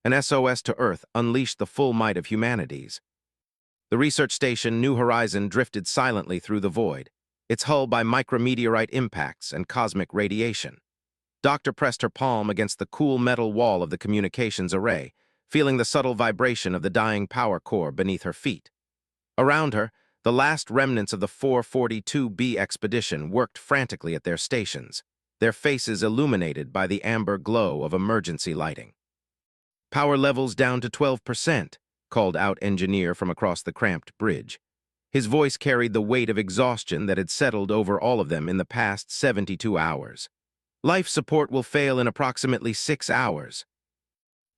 An SOS to Earth unleashed the full might of humanities. The research station New Horizon drifted silently through the void, its hull by micrometeorite impacts and cosmic radiation. Doctor pressed her palm against the cool metal wall of the communications array, feeling the subtle vibration of the dying power core beneath her feet. Around her, the last remnants of the 442B expedition worked frantically at their stations, their faces illuminated by the amber glow of emergency lighting. "Power levels down to 12%, called out engineer from across the cramped bridge. His voice carried the weight of exhaustion that had settled over all of them in the past 72 hours. "Life support will fail in approximately 6 hours.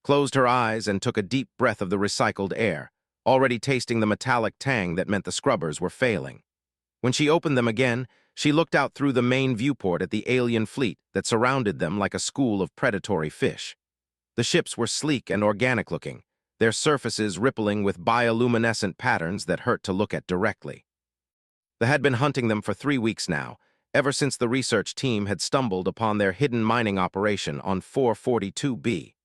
Closed her eyes and took a deep breath of the recycled air, already tasting the metallic tang that meant the scrubbers were failing. When she opened them again, she looked out through the main viewport at the alien fleet that surrounded them like a school of predatory fish. The ships were sleek and organic-looking, their surfaces rippling with bioluminescent patterns that hurt to look at directly. They had been hunting them for 3 weeks now, ever since the research team had stumbled upon their hidden mining operation on 442B.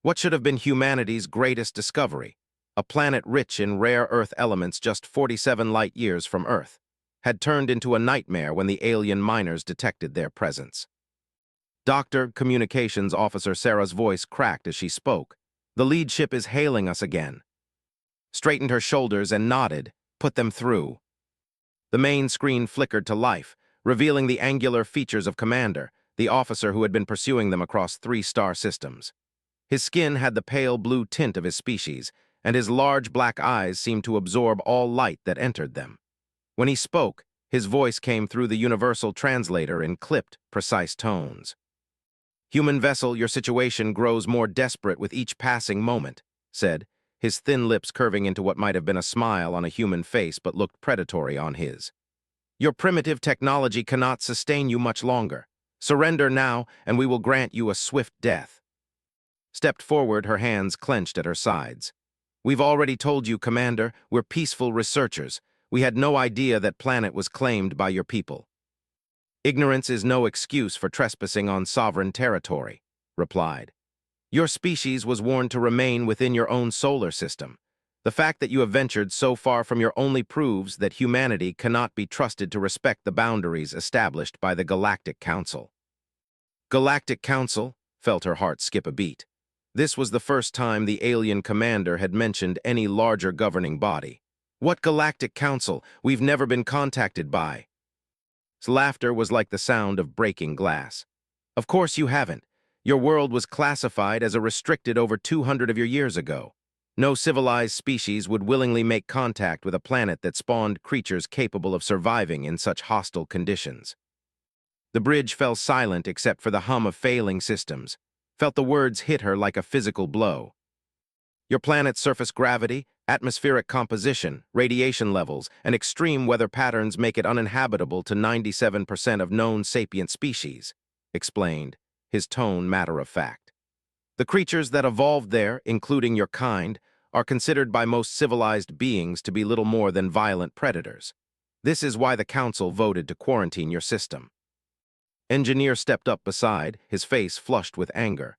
What should have been humanity's greatest discovery, a planet rich in rare Earth elements just 47 light-years from Earth, had turned into a nightmare when the alien miners detected their presence. Dr. Communications Officer Sarah's voice cracked as she spoke. "The lead ship is hailing us again." Straightened her shoulders and nodded. "Put them through." The main screen flickered to life, revealing the angular features of Commander, the officer who had been pursuing them across 3 star systems. His skin had the pale blue tint of his species, and his large black eyes seemed to absorb all light that entered them. When he spoke, his voice came through the universal translator in clipped, precise tones. "Human vessel, your situation grows more desperate with each passing moment," said, his thin lips curving into what might have been a smile on a human face but looked predatory on his. "Your primitive technology cannot sustain you much longer. Surrender now, and we will grant you a swift death." Stepped forward, her hands clenched at her sides. "We've already told you, Commander, we're peaceful researchers. We had no idea that planet was claimed by your people." "Ignorance is no excuse for trespassing on sovereign territory," replied. "Your species was warned to remain within your own solar system. The fact that you have ventured so far from your only proves that humanity cannot be trusted to respect the boundaries established by the Galactic Council." Galactic Council? Felt her heart skip a beat. This was the first time the alien commander had mentioned any larger governing body. "What Galactic Council? We've never been contacted by." His laughter was like the sound of breaking glass. "Of course you haven't. Your world was classified as a restricted over 200 of your years ago. No civilized species would willingly make contact with a planet that spawned creatures capable of surviving in such hostile conditions." The bridge fell silent except for the hum of failing systems. Felt the words hit her like a physical blow. "Your planet's surface gravity, atmospheric composition, radiation levels, and extreme weather patterns make it uninhabitable to 97% of known sapient species," explained, his tone matter-of-fact. "The creatures that evolved there, including your kind, are considered by most civilized beings to be little more than violent predators. This is why the Council voted to quarantine your system." Engineer stepped up beside, his face flushed with anger.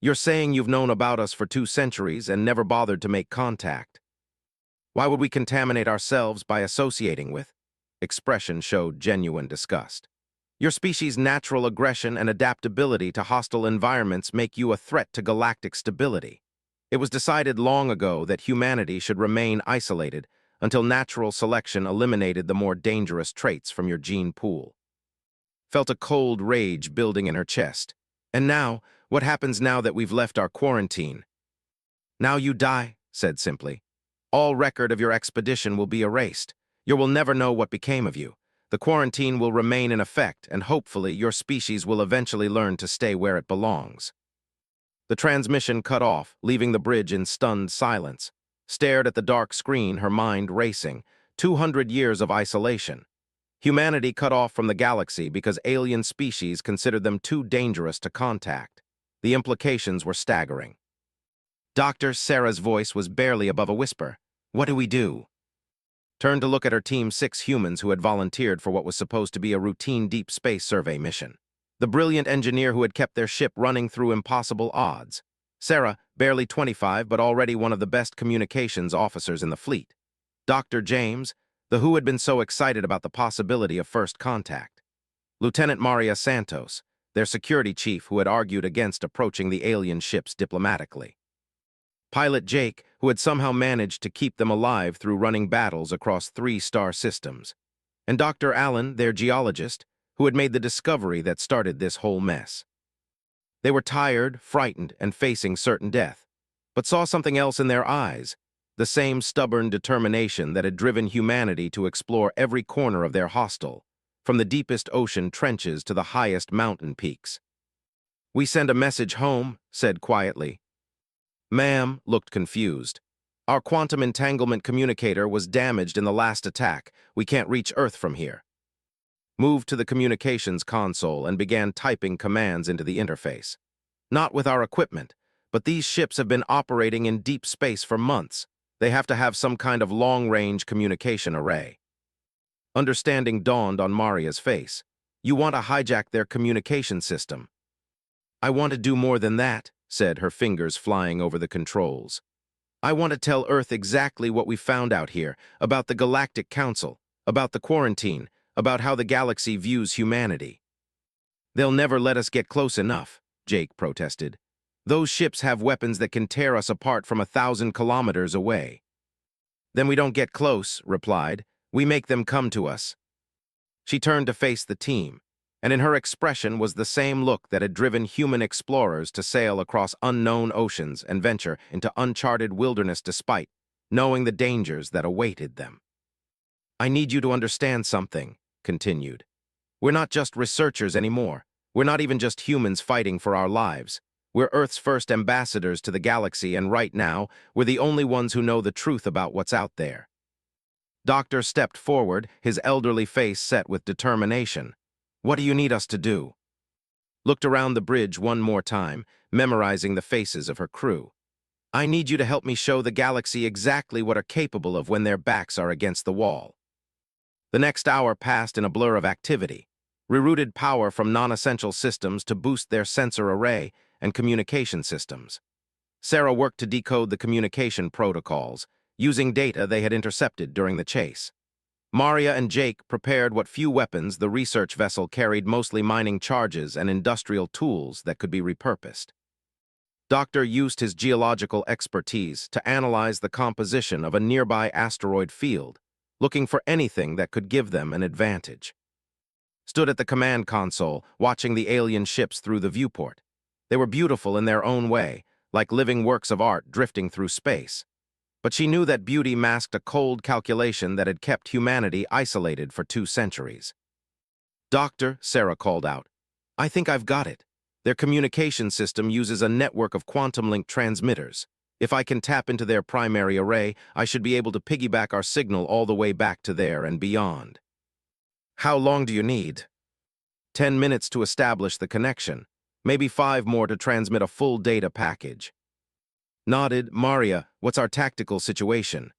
"You're saying you've known about us for 2 centuries and never bothered to make contact. Why would we contaminate ourselves by associating with?" Expression showed genuine disgust. "Your species' natural aggression and adaptability to hostile environments make you a threat to galactic stability. It was decided long ago that humanity should remain isolated until natural selection eliminated the more dangerous traits from your gene pool." Felt a cold rage building in her chest. "And now, what happens now that we've left our quarantine?" "Now you die," said simply. "All record of your expedition will be erased. You will never know what became of you. The quarantine will remain in effect, and hopefully your species will eventually learn to stay where it belongs." The transmission cut off, leaving the bridge in stunned silence. Stared at the dark screen, her mind racing. 200 years of isolation. Humanity cut off from the galaxy because alien species considered them too dangerous to contact. The implications were staggering. Dr. Sarah's voice was barely above a whisper. "What do we do?" Turned to look at her team's 6 humans who had volunteered for what was supposed to be a routine deep space survey mission. The brilliant engineer who had kept their ship running through impossible odds. "Sarah, barely 25 but already one of the best communications officers in the fleet. Dr. James, the WHO had been so excited about the possibility of first contact. Lieutenant Maria Santos, their security chief who had argued against approaching the alien ships diplomatically. Pilot Jake, who had somehow managed to keep them alive through running battles across 3-star systems. And Dr. Allen, their geologist, who had made the discovery that started this whole mess. They were tired, frightened, and facing certain death, but saw something else in their eyes, the same stubborn determination that had driven humanity to explore every corner of their hostel, from the deepest ocean trenches to the highest mountain peaks. "We send a message home," said quietly. Ma'am looked confused. "Our quantum entanglement communicator was damaged in the last attack. We can't reach Earth from here." Moved to the communications console and began typing commands into the interface. "Not with our equipment, but these ships have been operating in deep space for months. They have to have some kind of long-range communication array." Understanding dawned on Maria's face. "You want to hijack their communication system." "I want to do more than that," said, her fingers flying over the controls. "I want to tell Earth exactly what we found out here, about the Galactic Council, about the quarantine, about how the galaxy views humanity." "They'll never let us get close enough," Jake protested. "Those ships have weapons that can tear us apart from 1,000 kilometers away." "Then we don't get close," replied. "We make them come to us." She turned to face the team, and in her expression was the same look that had driven human explorers to sail across unknown oceans and venture into uncharted wilderness despite knowing the dangers that awaited them. "I need you to understand something," continued. "We're not just researchers anymore. We're not even just humans fighting for our lives. We're Earth's first ambassadors to the galaxy, and right now, we're the only ones who know the truth about what's out there." Doctor stepped forward, his elderly face set with determination. "What do you need us to do?" Looked around the bridge one more time, memorizing the faces of her crew. "I need you to help me show the galaxy exactly what are capable of when their backs are against the wall." The next hour passed in a blur of activity. Rerouted power from non-essential systems to boost their sensor array and communication systems. Sarah worked to decode the communication protocols, using data they had intercepted during the chase. Maria and Jake prepared what few weapons the research vessel carried, mostly mining charges and industrial tools that could be repurposed. Doctor used his geological expertise to analyze the composition of a nearby asteroid field, looking for anything that could give them an advantage. Stood at the command console, watching the alien ships through the viewport. They were beautiful in their own way, like living works of art drifting through space. But she knew that beauty masked a cold calculation that had kept humanity isolated for 2 centuries. "Doctor," Sarah called out, "I think I've got it. Their communication system uses a network of quantum-linked transmitters. If I can tap into their primary array, I should be able to piggyback our signal all the way back to there and beyond." "How long do you need?" 10 minutes to establish the connection, maybe 5 more to transmit a full data package." Nodded. "Maria, what's our tactical situation?"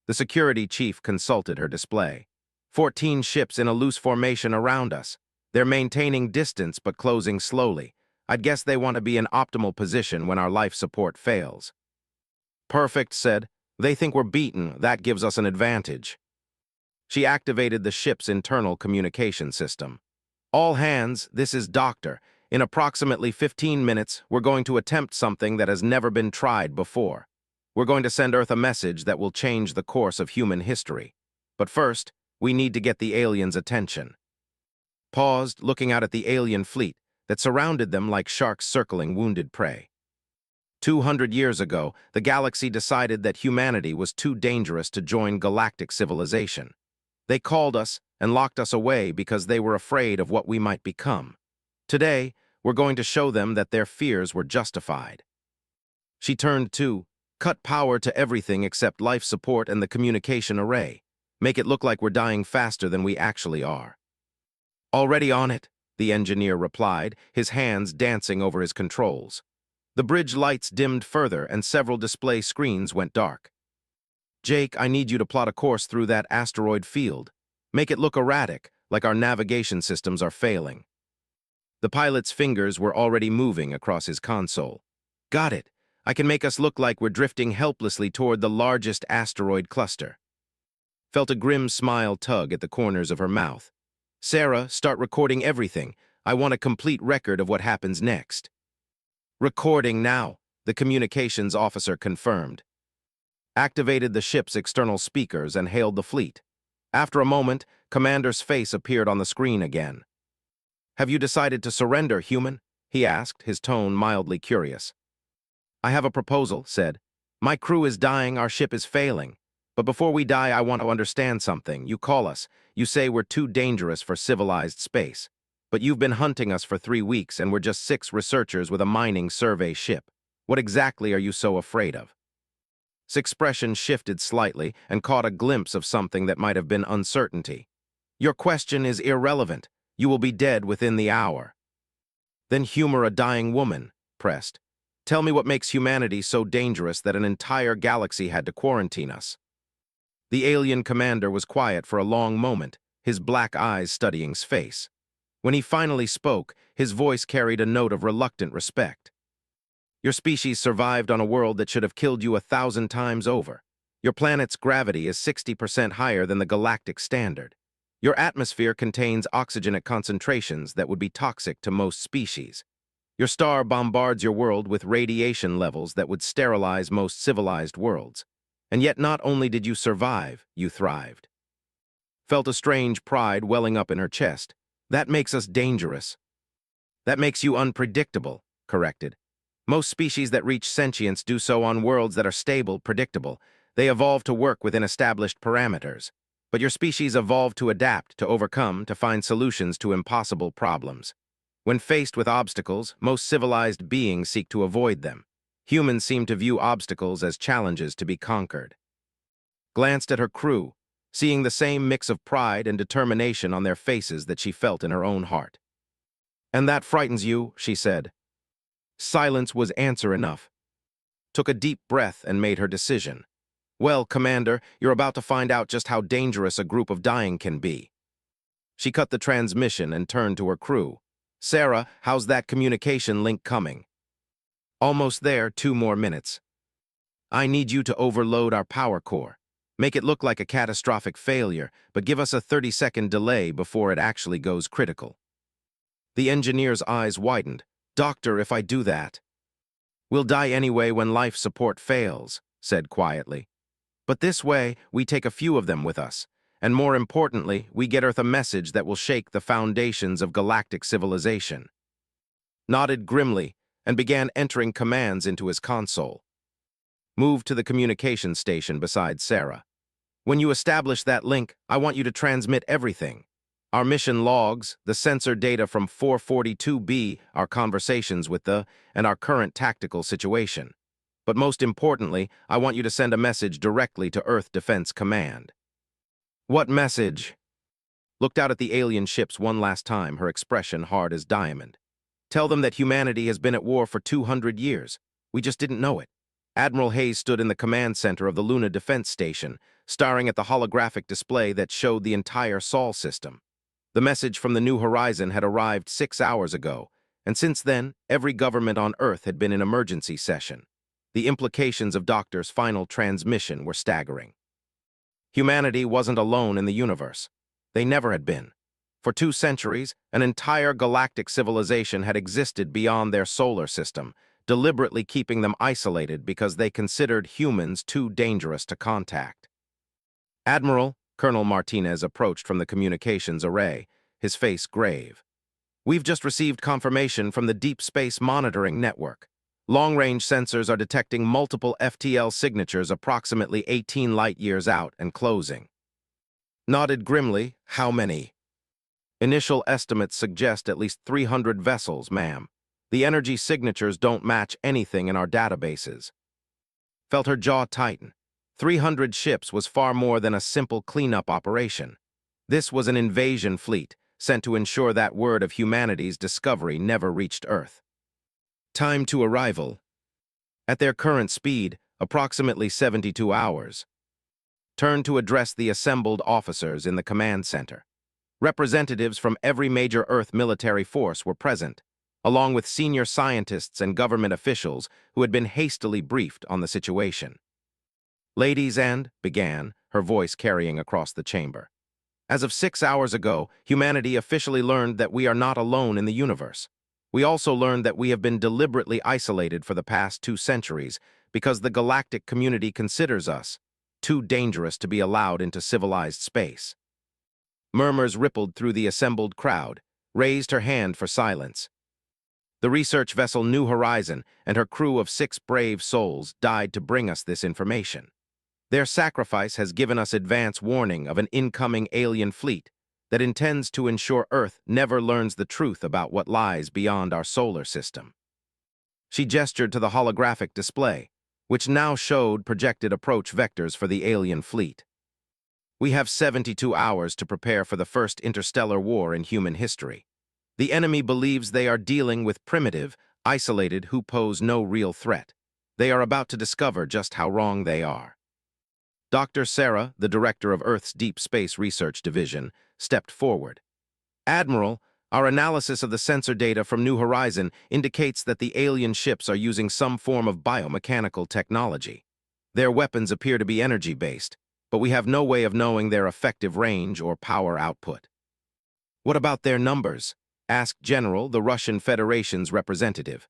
The security chief consulted her display. 14 ships in a loose formation around us. They're maintaining distance but closing slowly. I'd guess they want to be in optimal position when our life support fails." "Perfect," said. "They think we're beaten. That gives us an advantage." She activated the ship's internal communication system. "All hands, this is Doctor. In approximately 15 minutes, we're going to attempt something that has never been tried before. We're going to send Earth a message that will change the course of human history. But first, we need to get the aliens' attention." Paused, looking out at the alien fleet that surrounded them like sharks circling wounded prey. 200 years ago, the galaxy decided that humanity was too dangerous to join galactic civilization. They called us and locked us away because they were afraid of what we might become. Today, we're going to show them that their fears were justified. She turned to, "Cut power to everything except life support and the communication array. Make it look like we're dying faster than we actually are." "Already on it," the engineer replied, his hands dancing over his controls. The bridge lights dimmed further and several display screens went dark. "Jake, I need you to plot a course through that asteroid field. Make it look erratic, like our navigation systems are failing." The pilot's fingers were already moving across his console. "Got it. I can make us look like we're drifting helplessly toward the largest asteroid cluster. Felt a grim smile tug at the corners of her mouth. Sarah, start recording everything. I want a complete record of what happens next. Recording now, the communications officer confirmed. Activated the ship's external speakers and hailed the fleet. After a moment, Commander's face appeared on the screen again. Have you decided to surrender, human? He asked, his tone mildly curious. I have a proposal, said. My crew is dying, our ship is failing. But before we die, I want to understand something. You call us. You say we're too dangerous for civilized space. But you've been hunting us for 3 weeks, and we're just 6 researchers with a mining survey ship. What exactly are you so afraid of? His expression shifted slightly and caught a glimpse of something that might have been uncertainty. Your question is irrelevant. You will be dead within the hour. Then humor a dying woman, pressed. Tell me what makes humanity so dangerous that an entire galaxy had to quarantine us. The alien commander was quiet for a long moment, his black eyes studying his face. When he finally spoke, his voice carried a note of reluctant respect. Your species survived on a world that should have killed you 1,000 times over. Your planet's gravity is 60% higher than the galactic standard. Your atmosphere contains oxygen at concentrations that would be toxic to most species. Your star bombards your world with radiation levels that would sterilize most civilized worlds. And yet not only did you survive, you thrived. Felt a strange pride welling up in her chest. That makes us dangerous. That makes you unpredictable, corrected. Most species that reach sentience do so on worlds that are stable, predictable. They evolve to work within established parameters. But your species evolved to adapt, to overcome, to find solutions to impossible problems. When faced with obstacles, most civilized beings seek to avoid them. Humans seem to view obstacles as challenges to be conquered. Glanced at her crew, seeing the same mix of pride and determination on their faces that she felt in her own heart. And that frightens you, she said. Silence was answer enough. Took a deep breath and made her decision. Well, Commander, you're about to find out just how dangerous a group of dying can be. She cut the transmission and turned to her crew. Sarah, how's that communication link coming? Almost there, 2 more minutes. I need you to overload our power core. Make it look like a catastrophic failure, but give us a 30-second delay before it actually goes critical. The engineer's eyes widened. Doctor, if I do that. We'll die anyway when life support fails, said quietly. But this way, we take a few of them with us. And more importantly, we get Earth a message that will shake the foundations of galactic civilization. Nodded grimly and began entering commands into his console. Moved to the communication station beside Sarah. When you establish that link, I want you to transmit everything. Our mission logs, the sensor data from 442B, our conversations with and our current tactical situation. But most importantly, I want you to send a message directly to Earth Defense Command. What message? Looked out at the alien ships one last time, her expression hard as diamond. Tell them that humanity has been at war for 200 years. We just didn't know it. Admiral Hayes stood in the command center of the Luna Defense Station, staring at the holographic display that showed the entire Sol system. The message from the New Horizon had arrived 6 hours ago, and since then, every government on Earth had been in emergency session. The implications of Doctor's final transmission were staggering. Humanity wasn't alone in the universe. They never had been. For 2 centuries, an entire galactic civilization had existed beyond their solar system, deliberately keeping them isolated because they considered humans too dangerous to contact. Admiral, Colonel Martinez approached from the communications array, his face grave. We've just received confirmation from the Deep Space Monitoring Network. Long-range sensors are detecting multiple FTL signatures approximately 18 light-years out and closing. Nodded grimly, how many? Initial estimates suggest at least 300 vessels, ma'am. The energy signatures don't match anything in our databases. Felt her jaw tighten. 300 ships was far more than a simple cleanup operation. This was an invasion fleet, sent to ensure that word of humanity's discovery never reached Earth. Time to arrival. At their current speed, approximately 72 hours. Turned to address the assembled officers in the command center. Representatives from every major Earth military force were present. along with senior scientists and government officials who had been hastily briefed on the situation. "Ladies and," began, her voice carrying across the chamber. "As of 6 hours ago, humanity officially learned that we are not alone in the universe. We also learned that we have been deliberately isolated for the past 2 centuries because the galactic community considers us too dangerous to be allowed into civilized space." Murmurs rippled through the assembled crowd, raised her hand for silence. The research vessel New Horizon and her crew of 6 brave souls died to bring us this information. Their sacrifice has given us advance warning of an incoming alien fleet that intends to ensure Earth never learns the truth about what lies beyond our solar system. She gestured to the holographic display, which now showed projected approach vectors for the alien fleet. "We have 72 hours to prepare for the first interstellar war in human history. The enemy believes they are dealing with primitive, isolated who pose no real threat. They are about to discover just how wrong they are." Dr. Sarah, the director of Earth's Deep Space Research Division, stepped forward. "Admiral, our analysis of the sensor data from New Horizon indicates that the alien ships are using some form of biomechanical technology. Their weapons appear to be energy-based, but we have no way of knowing their effective range or power output." "What about their numbers?" asked General, the Russian Federation's representative.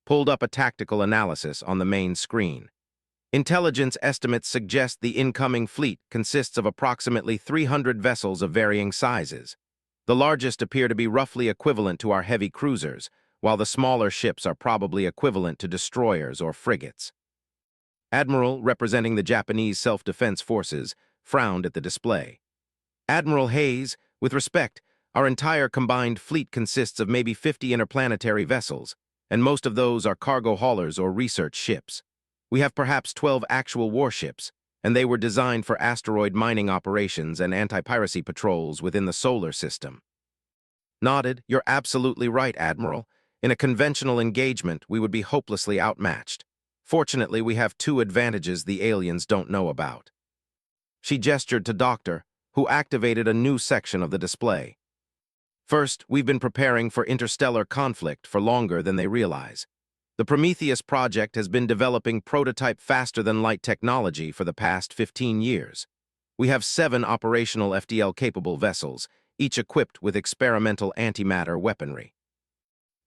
Pulled up a tactical analysis on the main screen. "Intelligence estimates suggest the incoming fleet consists of approximately 300 vessels of varying sizes. The largest appear to be roughly equivalent to our heavy cruisers, while the smaller ships are probably equivalent to destroyers or frigates." Admiral, representing the Japanese Self-Defense Forces, frowned at the display. "Admiral Hayes, with respect, our entire combined fleet consists of maybe 50 interplanetary vessels, and most of those are cargo haulers or research ships. We have perhaps 12 actual warships, and they were designed for asteroid mining operations and anti-piracy patrols within the solar system." Nodded. "You're absolutely right, Admiral. In a conventional engagement, we would be hopelessly outmatched. Fortunately, we have 2 advantages the aliens don't know about." She gestured to Doctor, who activated a new section of the display. "First, we've been preparing for interstellar conflict for longer than they realize. The Prometheus project has been developing prototype faster-than-light technology for the past 15 years. We have 7 operational FDL-capable vessels, each equipped with experimental antimatter weaponry."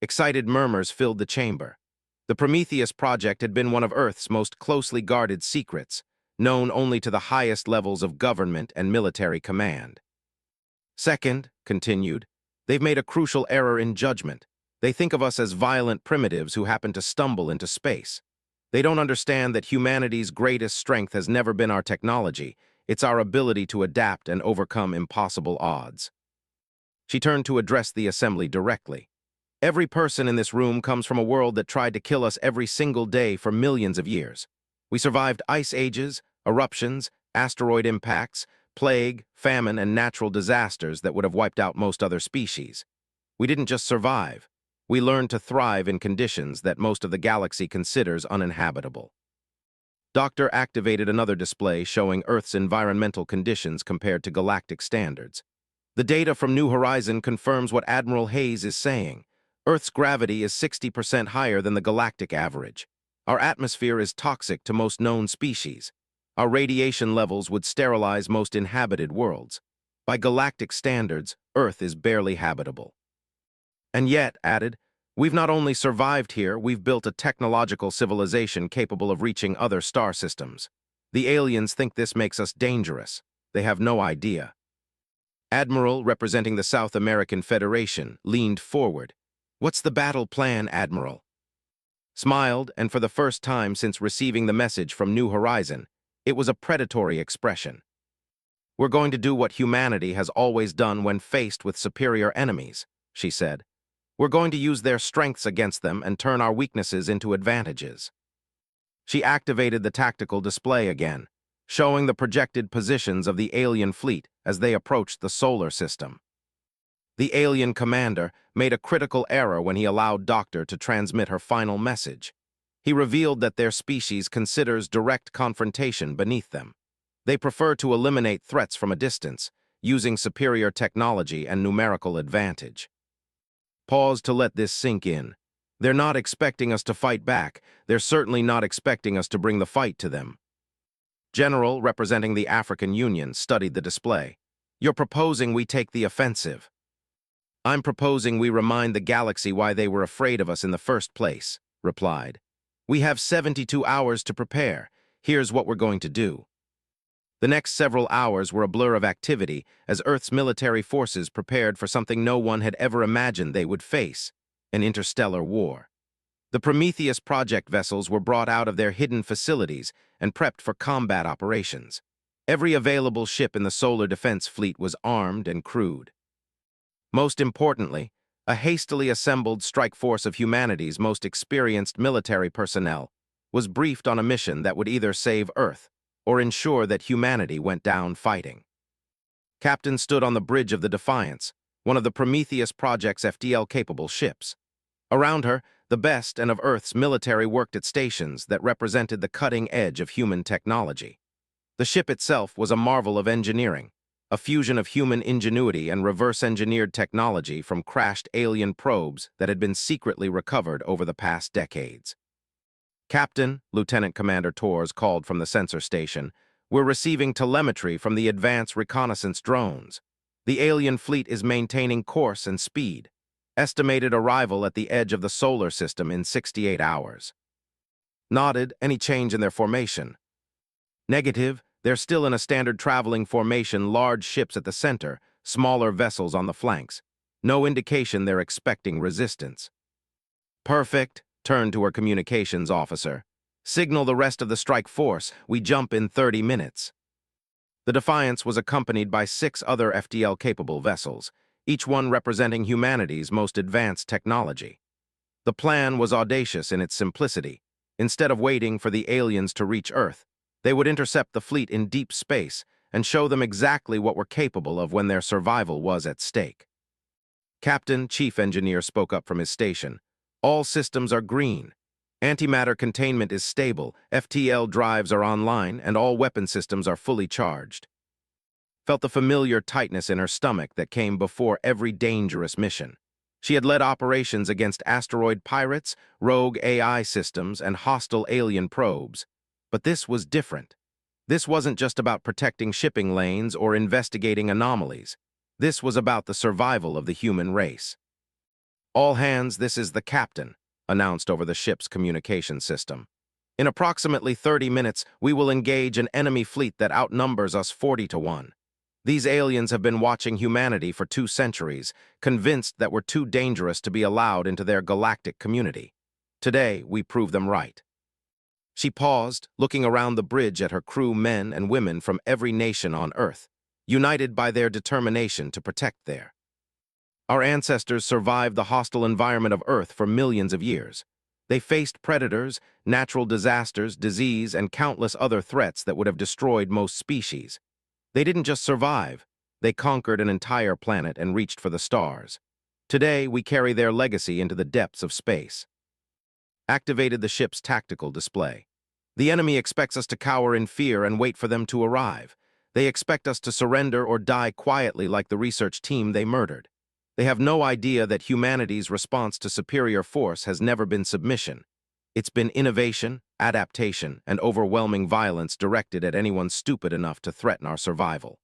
Excited murmurs filled the chamber. The Prometheus project had been one of Earth's most closely guarded secrets, known only to the highest levels of government and military command. "Second," continued, "they've made a crucial error in judgment. They think of us as violent primitives who happen to stumble into space. They don't understand that humanity's greatest strength has never been our technology. It's our ability to adapt and overcome impossible odds." She turned to address the assembly directly. "Every person in this room comes from a world that tried to kill us every single day for millions of years. We survived ice ages, eruptions, asteroid impacts, plague, famine, and natural disasters that would have wiped out most other species. We didn't just survive. We learned to thrive in conditions that most of the galaxy considers uninhabitable." Doctor activated another display showing Earth's environmental conditions compared to galactic standards. "The data from New Horizon confirms what Admiral Hayes is saying. Earth's gravity is 60% higher than the galactic average. Our atmosphere is toxic to most known species. Our radiation levels would sterilize most inhabited worlds. By galactic standards, Earth is barely habitable. And yet," added, "we've not only survived here, we've built a technological civilization capable of reaching other star systems. The aliens think this makes us dangerous. They have no idea." Admiral, representing the South American Federation, leaned forward. "What's the battle plan, Admiral?" Smiled, and for the first time since receiving the message from New Horizon, it was a predatory expression. "We're going to do what humanity has always done when faced with superior enemies," she said. "We're going to use their strengths against them and turn our weaknesses into advantages." She activated the tactical display again, showing the projected positions of the alien fleet as they approached the solar system. The alien commander made a critical error when he allowed Doctor to transmit her final message. He revealed that their species considers direct confrontation beneath them. They prefer to eliminate threats from a distance, using superior technology and numerical advantage. Pause to let this sink in. They're not expecting us to fight back. They're certainly not expecting us to bring the fight to them. General, representing the African Union, studied the display. You're proposing we take the offensive. I'm proposing we remind the galaxy why they were afraid of us in the first place, replied. We have 72 hours to prepare. Here's what we're going to do. The next several hours were a blur of activity as Earth's military forces prepared for something no one had ever imagined they would face, an interstellar war. The Prometheus project vessels were brought out of their hidden facilities and prepped for combat operations. Every available ship in the solar defense fleet was armed and crewed. Most importantly, a hastily assembled strike force of humanity's most experienced military personnel was briefed on a mission that would either save Earth or ensure that humanity went down fighting. Captain stood on the bridge of the Defiance, one of the Prometheus Project's FDL-capable ships. Around her, the best and of Earth's military worked at stations that represented the cutting edge of human technology. The ship itself was a marvel of engineering, a fusion of human ingenuity and reverse-engineered technology from crashed alien probes that had been secretly recovered over the past decades. Captain, Lieutenant Commander Torres called from the sensor station, we're receiving telemetry from the advanced reconnaissance drones. The alien fleet is maintaining course and speed. Estimated arrival at the edge of the solar system in 68 hours. Nodded. Any change in their formation? Negative. They're still in a standard traveling formation, large ships at the center, smaller vessels on the flanks. No indication they're expecting resistance. Perfect. Turned to her communications officer. Signal the rest of the strike force. We jump in 30 minutes. The Defiance was accompanied by 6 other FDL-capable vessels, each one representing humanity's most advanced technology. The plan was audacious in its simplicity. Instead of waiting for the aliens to reach Earth, they would intercept the fleet in deep space and show them exactly what we're capable of when their survival was at stake. Captain, Chief Engineer spoke up from his station. All systems are green. Antimatter containment is stable, FTL drives are online, and all weapon systems are fully charged. Felt the familiar tightness in her stomach that came before every dangerous mission. She had led operations against asteroid pirates, rogue AI systems, and hostile alien probes. But this was different. This wasn't just about protecting shipping lanes or investigating anomalies. This was about the survival of the human race. All hands, this is the captain, announced over the ship's communication system. In approximately 30 minutes, we will engage an enemy fleet that outnumbers us 40-1. These aliens have been watching humanity for 2 centuries, convinced that we're too dangerous to be allowed into their galactic community. Today, we prove them right. She paused, looking around the bridge at her crew, men and women from every nation on Earth, united by their determination to protect their. Our ancestors survived the hostile environment of Earth for millions of years. They faced predators, natural disasters, disease, and countless other threats that would have destroyed most species. They didn't just survive, they conquered an entire planet and reached for the stars. Today, we carry their legacy into the depths of space. Activated the ship's tactical display. The enemy expects us to cower in fear and wait for them to arrive. They expect us to surrender or die quietly like the research team they murdered. They have no idea that humanity's response to superior force has never been submission. It's been innovation, adaptation, and overwhelming violence directed at anyone stupid enough to threaten our survival.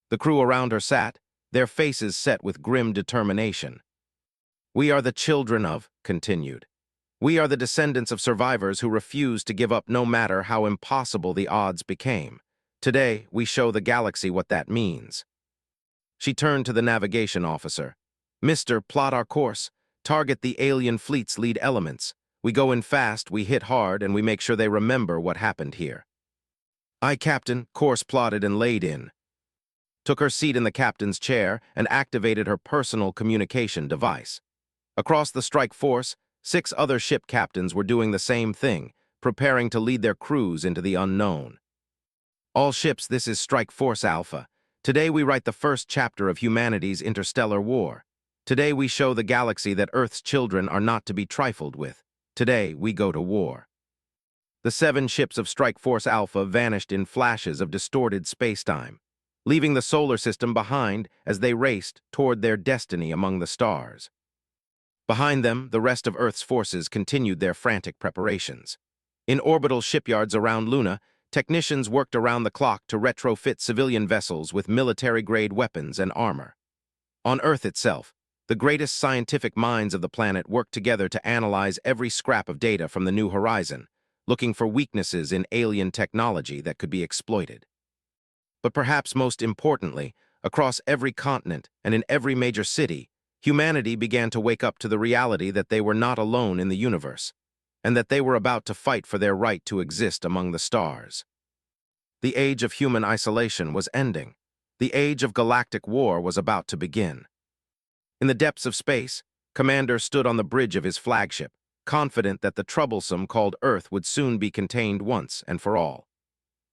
The crew around her sat, their faces set with grim determination. We are the children of, continued. We are the descendants of survivors who refused to give up no matter how impossible the odds became. Today, we show the galaxy what that means. She turned to the navigation officer. Mister, plot our course. Target the alien fleet's lead elements. We go in fast, we hit hard, and we make sure they remember what happened here. Aye, Captain. Course plotted and laid in. Took her seat in the captain's chair and activated her personal communication device. Across the strike force, 6 other ship captains were doing the same thing, preparing to lead their crews into the unknown. All ships, this is Strike Force Alpha. Today we write the first chapter of humanity's interstellar war. Today we show the galaxy that Earth's children are not to be trifled with. Today we go to war. The 7 ships of Strike Force Alpha vanished in flashes of distorted spacetime, leaving the solar system behind as they raced toward their destiny among the stars. Behind them, the rest of Earth's forces continued their frantic preparations. In orbital shipyards around Luna, technicians worked around the clock to retrofit civilian vessels with military-grade weapons and armor. On Earth itself, the greatest scientific minds of the planet worked together to analyze every scrap of data from the New Horizon, looking for weaknesses in alien technology that could be exploited. But perhaps most importantly, across every continent and in every major city, humanity began to wake up to the reality that they were not alone in the universe, and that they were about to fight for their right to exist among the stars. The age of human isolation was ending. The age of galactic war was about to begin. In the depths of space, Commander stood on the bridge of his flagship, confident that the troublesome called Earth would soon be contained once and for all.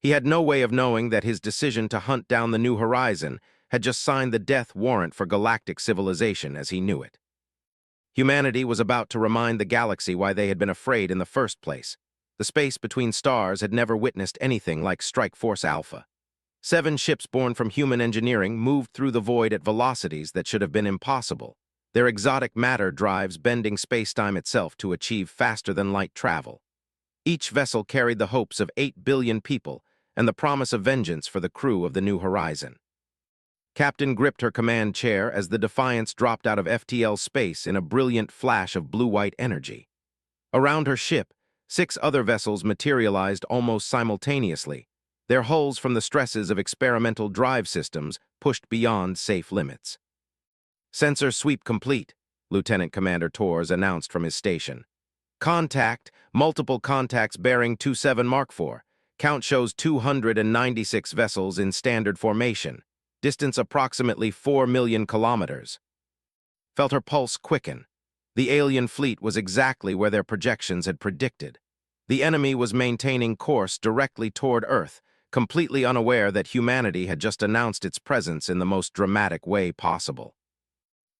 He had no way of knowing that his decision to hunt down the New Horizon had just signed the death warrant for galactic civilization as he knew it. Humanity was about to remind the galaxy why they had been afraid in the first place. The space between stars had never witnessed anything like Strike Force Alpha. 7 ships born from human engineering moved through the void at velocities that should have been impossible, their exotic matter drives bending spacetime itself to achieve faster-than-light travel. Each vessel carried the hopes of 8 billion people and the promise of vengeance for the crew of the New Horizon. Captain gripped her command chair as the Defiance dropped out of FTL space in a brilliant flash of blue-white energy. Around her ship, 6 other vessels materialized almost simultaneously, their hulls from the stresses of experimental drive systems pushed beyond safe limits. "Sensor sweep complete," Lieutenant Commander Torres announced from his station. "Contact, multiple contacts bearing 27 Mark IV. Count shows 296 vessels in standard formation. Distance approximately 4 million kilometers." Felt her pulse quicken. The alien fleet was exactly where their projections had predicted. The enemy was maintaining course directly toward Earth, completely unaware that humanity had just announced its presence in the most dramatic way possible.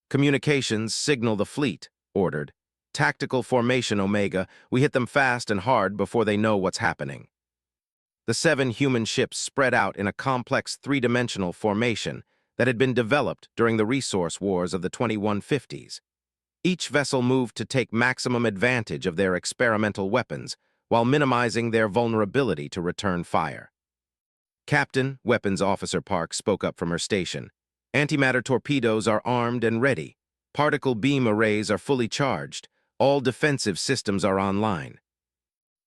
"Communications, signal the fleet," ordered. "Tactical formation, Omega. We hit them fast and hard before they know what's happening." The 7 human ships spread out in a complex 3-dimensional formation that had been developed during the resource wars of the 2150s. Each vessel moved to take maximum advantage of their experimental weapons while minimizing their vulnerability to return fire. "Captain," Weapons Officer Park spoke up from her station, "antimatter torpedoes are armed and ready. Particle beam arrays are fully charged. All defensive systems are online."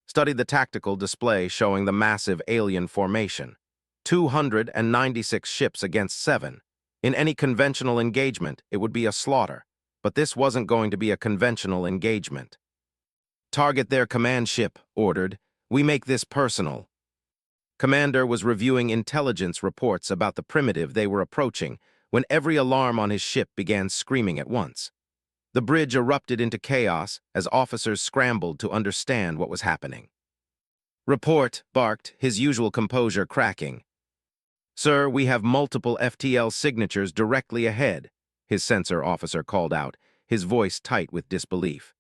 Studied the tactical display showing the massive alien formation. 296 ships against 7. In any conventional engagement, it would be a slaughter, but this wasn't going to be a conventional engagement. "Target their command ship," ordered. "We make this personal." Commander was reviewing intelligence reports about the primitive they were approaching when every alarm on his ship began screaming at once. The bridge erupted into chaos as officers scrambled to understand what was happening. "Report," barked, his usual composure cracking. "Sir, we have multiple FTL signatures directly ahead," his sensor officer called out, his voice tight with disbelief.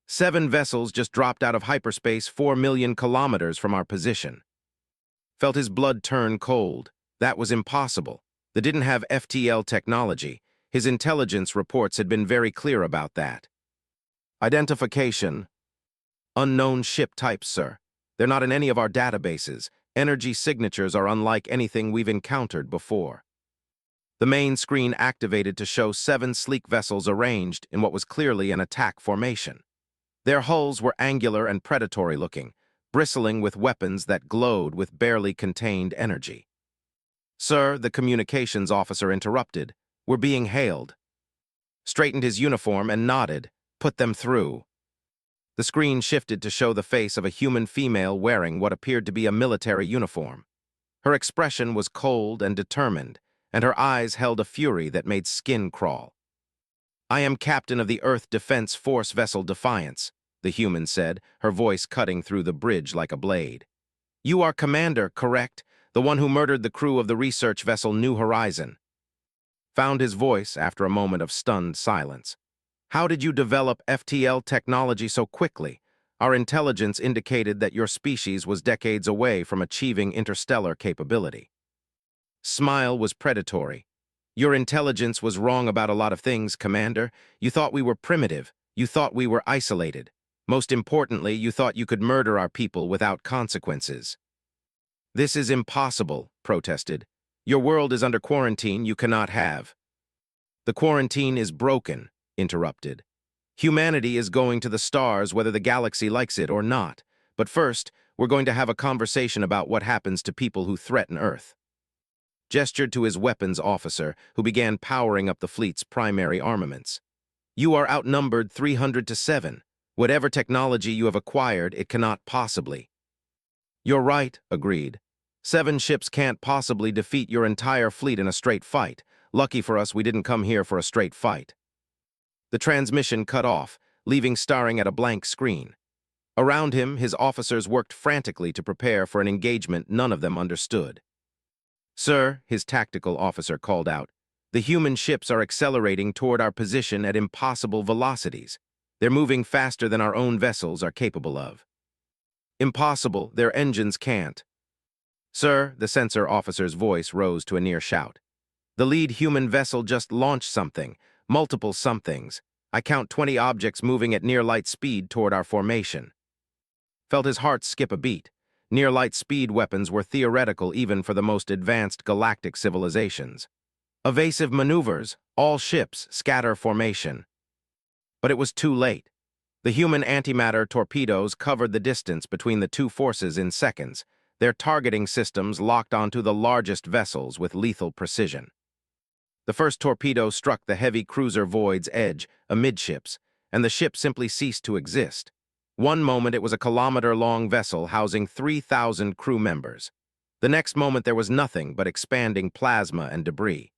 7 vessels just dropped out of hyperspace 4 million kilometers from our position." Felt his blood turn cold. That was impossible. They didn't have FTL technology. His intelligence reports had been very clear about that. "Identification. Unknown ship types, sir. They're not in any of our databases. Energy signatures are unlike anything we've encountered before." The main screen activated to show 7 sleek vessels arranged in what was clearly an attack formation. Their hulls were angular and predatory-looking, bristling with weapons that glowed with barely contained energy. "Sir," the communications officer interrupted, "we're being hailed." Straightened his uniform and nodded. "Put them through." The screen shifted to show the face of a human female wearing what appeared to be a military uniform. Her expression was cold and determined, and her eyes held a fury that made skin crawl. "I am captain of the Earth Defense Force vessel Defiance," the human said, her voice cutting through the bridge like a blade. "You are commander, correct? The one who murdered the crew of the research vessel New Horizon." Found his voice after a moment of stunned silence. "How did you develop FTL technology so quickly? Our intelligence indicated that your species was decades away from achieving interstellar capability." Smile was predatory. "Your intelligence was wrong about a lot of things, Commander. You thought we were primitive. You thought we were isolated. Most importantly, you thought you could murder our people without consequences. This is impossible, protested. Your world is under quarantine you cannot have. The quarantine is broken, interrupted. Humanity is going to the stars whether the galaxy likes it or not. But first, we're going to have a conversation about what happens to people who threaten Earth. Gestured to his weapons officer, who began powering up the fleet's primary armaments. You are outnumbered 300-7. Whatever technology you have acquired, it cannot possibly. You're right, agreed. 7 ships can't possibly defeat your entire fleet in a straight fight. Lucky for us, we didn't come here for a straight fight. The transmission cut off, leaving staring at a blank screen. Around him, his officers worked frantically to prepare for an engagement none of them understood. Sir, his tactical officer called out, the human ships are accelerating toward our position at impossible velocities. They're moving faster than our own vessels are capable of. Impossible, their engines can't. Sir, the sensor officer's voice rose to a near shout. The lead human vessel just launched something, multiple somethings. I count 20 objects moving at near-light speed toward our formation. Felt his heart skip a beat. Near-light speed weapons were theoretical even for the most advanced galactic civilizations. Evasive maneuvers, all ships, scatter formation. But it was too late. The human antimatter torpedoes covered the distance between the two forces in seconds, their targeting systems locked onto the largest vessels with lethal precision. The first torpedo struck the heavy cruiser Void's edge, amidships, and the ship simply ceased to exist. One moment it was a kilometer-long vessel housing 3,000 crew members. The next moment there was nothing but expanding plasma and debris.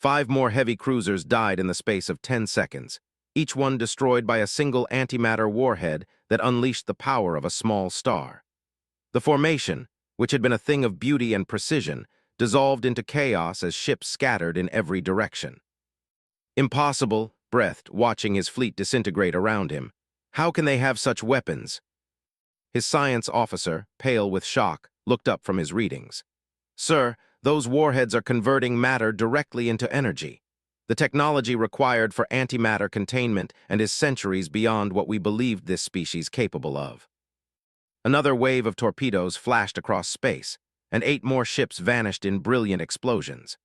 5 more heavy cruisers died in the space of 10 seconds, each one destroyed by a single antimatter warhead that unleashed the power of a small star. The formation, which had been a thing of beauty and precision, dissolved into chaos as ships scattered in every direction. Impossible, breathed, watching his fleet disintegrate around him. How can they have such weapons? His science officer, pale with shock, looked up from his readings. Sir, those warheads are converting matter directly into energy. The technology required for antimatter containment and is centuries beyond what we believed this species capable of. Another wave of torpedoes flashed across space, and 8 more ships vanished in brilliant explosions.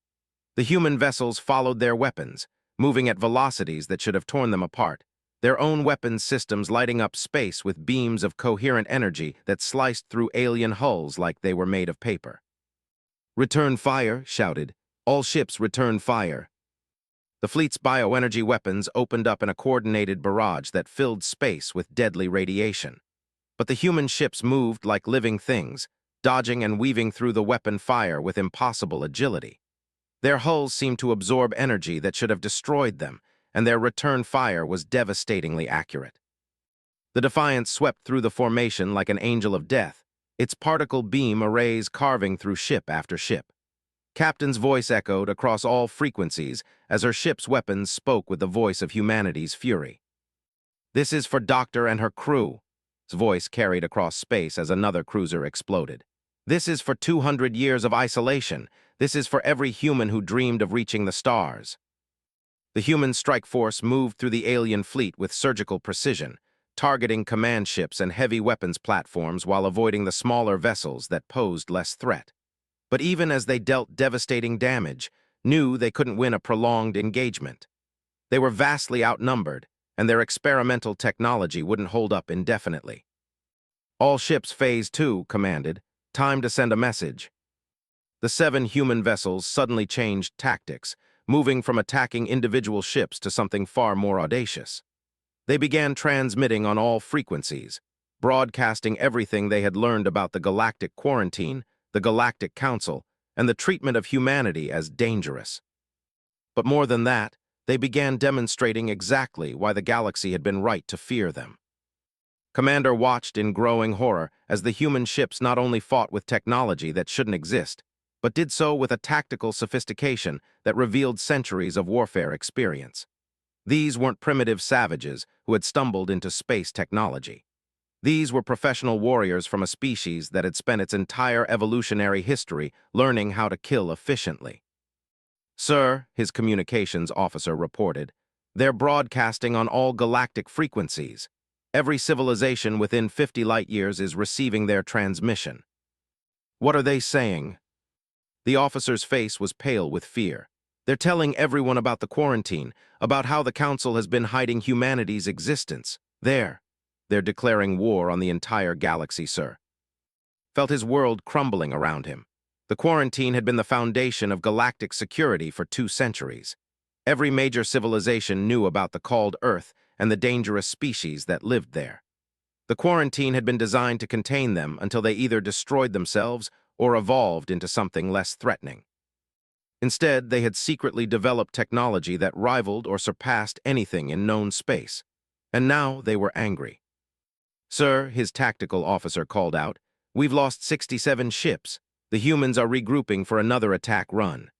The human vessels followed their weapons, moving at velocities that should have torn them apart, their own weapons systems lighting up space with beams of coherent energy that sliced through alien hulls like they were made of paper. Return fire, shouted. All ships return fire. The fleet's bioenergy weapons opened up in a coordinated barrage that filled space with deadly radiation. But the human ships moved like living things, dodging and weaving through the weapon fire with impossible agility. Their hulls seemed to absorb energy that should have destroyed them, and their return fire was devastatingly accurate. The Defiance swept through the formation like an angel of death, its particle beam arrays carving through ship after ship. Captain's voice echoed across all frequencies as her ship's weapons spoke with the voice of humanity's fury. This is for Doctor and her crew. His voice carried across space as another cruiser exploded. This is for 200 years of isolation. This is for every human who dreamed of reaching the stars. The human strike force moved through the alien fleet with surgical precision, targeting command ships and heavy weapons platforms while avoiding the smaller vessels that posed less threat. But even as they dealt devastating damage, knew they couldn't win a prolonged engagement. They were vastly outnumbered, and their experimental technology wouldn't hold up indefinitely. All ships Phase 2 commanded, time to send a message. The 7 human vessels suddenly changed tactics, moving from attacking individual ships to something far more audacious. They began transmitting on all frequencies, broadcasting everything they had learned about the galactic quarantine, the Galactic Council, and the treatment of humanity as dangerous. But more than that, they began demonstrating exactly why the galaxy had been right to fear them. Commander watched in growing horror as the human ships not only fought with technology that shouldn't exist, but did so with a tactical sophistication that revealed centuries of warfare experience. These weren't primitive savages who had stumbled into space technology. These were professional warriors from a species that had spent its entire evolutionary history learning how to kill efficiently. Sir, his communications officer reported, They're broadcasting on all galactic frequencies. Every civilization within 50 light-years is receiving their transmission. What are they saying? The officer's face was pale with fear. They're telling everyone about the quarantine, about how the Council has been hiding humanity's existence. They're declaring war on the entire galaxy, sir. Felt his world crumbling around him. The quarantine had been the foundation of galactic security for 2 centuries. Every major civilization knew about the called Earth and the dangerous species that lived there. The quarantine had been designed to contain them until they either destroyed themselves or evolved into something less threatening. Instead, they had secretly developed technology that rivaled or surpassed anything in known space. And now they were angry. "Sir," his tactical officer called out, "we've lost 67 ships. The humans are regrouping for another attack run."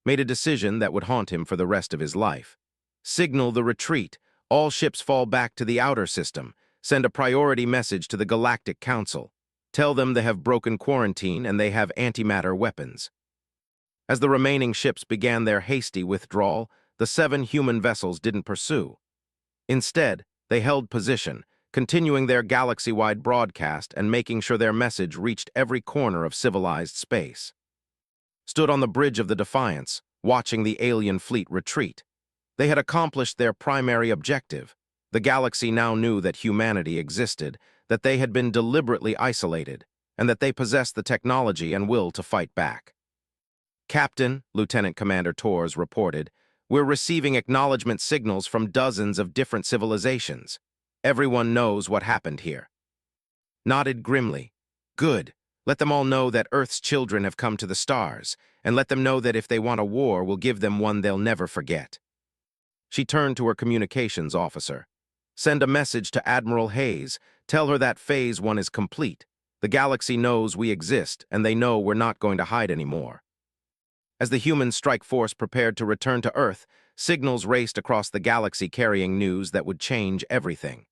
Made a decision that would haunt him for the rest of his life. Signal the retreat. All ships fall back to the outer system. Send a priority message to the Galactic Council. Tell them they have broken quarantine and they have antimatter weapons. As the remaining ships began their hasty withdrawal, the 7 human vessels didn't pursue. Instead, they held position, continuing their galaxy-wide broadcast and making sure their message reached every corner of civilized space. Stood on the bridge of the Defiance, watching the alien fleet retreat. They had accomplished their primary objective. The galaxy now knew that humanity existed, that they had been deliberately isolated, and that they possessed the technology and will to fight back. "Captain," Lieutenant Commander Torres reported, "we're receiving acknowledgement signals from dozens of different civilizations. Everyone knows what happened here." Nodded grimly. "Good. Let them all know that Earth's children have come to the stars, and let them know that if they want a war, we'll give them one they'll never forget." She turned to her communications officer. "Send a message to Admiral Hayes. Tell her that Phase 1 is complete. The galaxy knows we exist, and they know we're not going to hide anymore." As the human strike force prepared to return to Earth, signals raced across the galaxy carrying news that would change everything.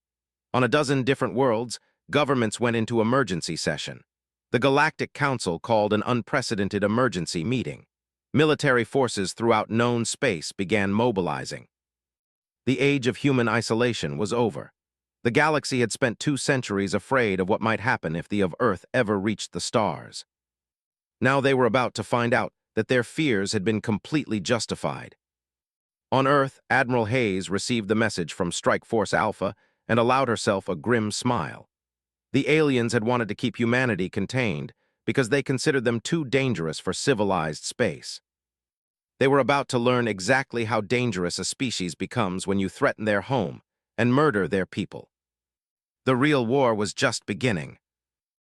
On a dozen different worlds, governments went into emergency session. The Galactic Council called an unprecedented emergency meeting. Military forces throughout known space began mobilizing. The age of human isolation was over. The galaxy had spent 2 centuries afraid of what might happen if the of Earth ever reached the stars. Now they were about to find out that their fears had been completely justified. On Earth, Admiral Hayes received the message from Strike Force Alpha and allowed herself a grim smile. The aliens had wanted to keep humanity contained because they considered them too dangerous for civilized space. They were about to learn exactly how dangerous a species becomes when you threaten their home and murder their people. The real war was just beginning.